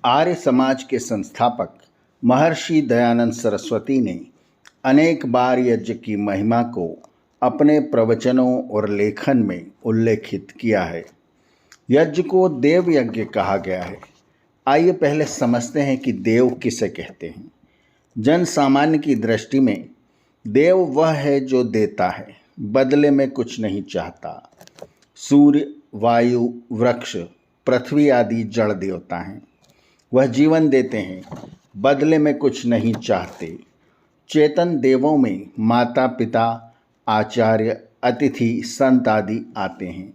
आर्य समाज के संस्थापक महर्षि दयानंद सरस्वती ने अनेक बार यज्ञ की महिमा को अपने प्रवचनों और लेखन में उल्लेखित किया है। यज्ञ को देव यज्ञ कहा गया है। आइए पहले समझते हैं कि देव किसे कहते हैं। जन सामान्य की दृष्टि में देव वह है जो देता है, बदले में कुछ नहीं चाहता। सूर्य, वायु, वृक्ष, पृथ्वी आदि जड़ देवता हैं। वह जीवन देते हैं, बदले में कुछ नहीं चाहते। चेतन देवों में माता पिता, आचार्य, अतिथि, संत आदि आते हैं।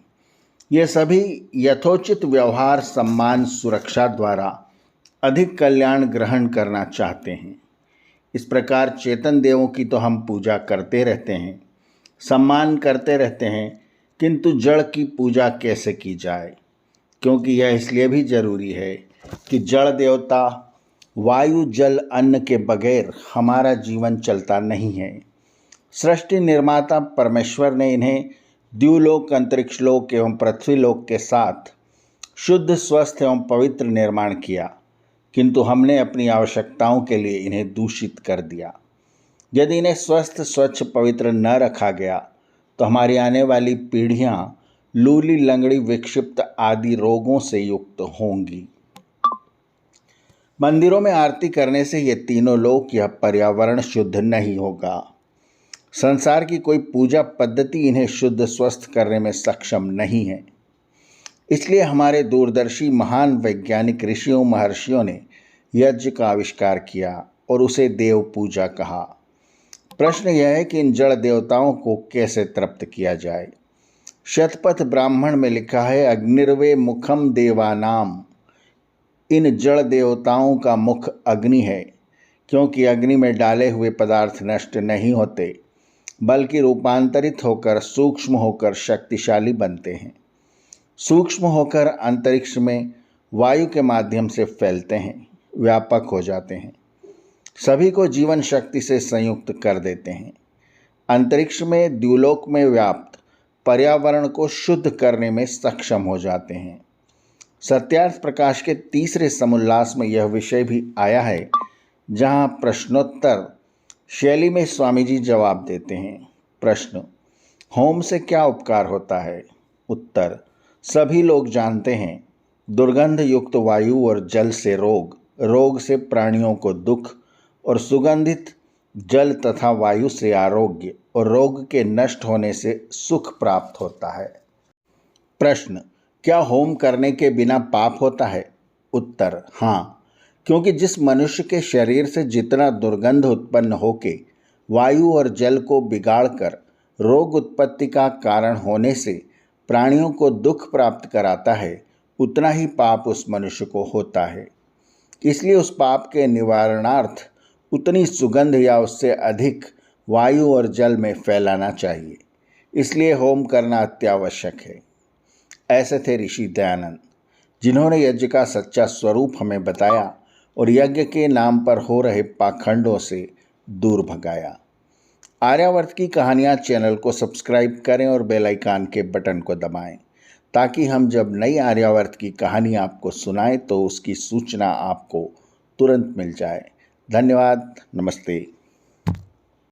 ये सभी यथोचित व्यवहार, सम्मान, सुरक्षा द्वारा अधिक कल्याण ग्रहण करना चाहते हैं। इस प्रकार चेतन देवों की तो हम पूजा करते रहते हैं, सम्मान करते रहते हैं, किंतु जड़ की पूजा कैसे की जाए? क्योंकि यह इसलिए भी जरूरी है कि जड़ देवता वायु, जल, अन्न के बगैर हमारा जीवन चलता नहीं है। सृष्टि निर्माता परमेश्वर ने इन्हें द्युलोक, अंतरिक्ष लोक एवं पृथ्वी लोक के साथ शुद्ध, स्वस्थ एवं पवित्र निर्माण किया, किंतु हमने अपनी आवश्यकताओं के लिए इन्हें दूषित कर दिया। यदि इन्हें स्वस्थ, स्वच्छ, पवित्र न रखा गया तो हमारी आने वाली पीढ़ियां लूली, लंगड़ी, विक्षिप्त आदि रोगों से युक्त होंगी। मंदिरों में आरती करने से ये तीनों लोक, यह पर्यावरण शुद्ध नहीं होगा। संसार की कोई पूजा पद्धति इन्हें शुद्ध, स्वस्थ करने में सक्षम नहीं है। इसलिए हमारे दूरदर्शी महान वैज्ञानिक ऋषियों, महर्षियों ने यज्ञ का आविष्कार किया और उसे देव पूजा कहा। प्रश्न यह है कि इन जड़ देवताओं को कैसे तृप्त किया जाए। शतपथ ब्राह्मण में लिखा है, अग्निर्वे मुखम देवानाम। इन जड़ देवताओं का मुख अग्नि है, क्योंकि अग्नि में डाले हुए पदार्थ नष्ट नहीं होते, बल्कि रूपांतरित होकर, सूक्ष्म होकर शक्तिशाली बनते हैं। सूक्ष्म होकर अंतरिक्ष में वायु के माध्यम से फैलते हैं, व्यापक हो जाते हैं, सभी को जीवन शक्ति से संयुक्त कर देते हैं। अंतरिक्ष में, द्युलोक में व्याप्त पर्यावरण को शुद्ध करने में सक्षम हो जाते हैं। सत्यार्थ प्रकाश के तीसरे समुल्लास में यह विषय भी आया है, जहां प्रश्नोत्तर शैली में स्वामी जी जवाब देते हैं। प्रश्न, होम से क्या उपकार होता है? उत्तर, सभी लोग जानते हैं, दुर्गंध युक्त वायु और जल से रोग, रोग से प्राणियों को दुख, और सुगंधित जल तथा वायु से आरोग्य, और रोग के नष्ट होने से सुख प्राप्त होता है। प्रश्न, क्या होम करने के बिना पाप होता है? उत्तर, हाँ, क्योंकि जिस मनुष्य के शरीर से जितना दुर्गंध उत्पन्न होके वायु और जल को बिगाड़कर रोग उत्पत्ति का कारण होने से प्राणियों को दुख प्राप्त कराता है, उतना ही पाप उस मनुष्य को होता है। इसलिए उस पाप के निवारणार्थ उतनी सुगंध या उससे अधिक वायु और जल में फैलाना चाहिए। इसलिए होम करना अत्यावश्यक है। ऐसे थे ऋषि दयानंद, जिन्होंने यज्ञ का सच्चा स्वरूप हमें बताया और यज्ञ के नाम पर हो रहे पाखंडों से दूर भगाया। आर्यावर्त की कहानियाँ चैनल को सब्सक्राइब करें और बेल आइकन के बटन को दबाएं, ताकि हम जब नई आर्यावर्त की कहानी आपको सुनाएं तो उसकी सूचना आपको तुरंत मिल जाए। धन्यवाद। नमस्ते।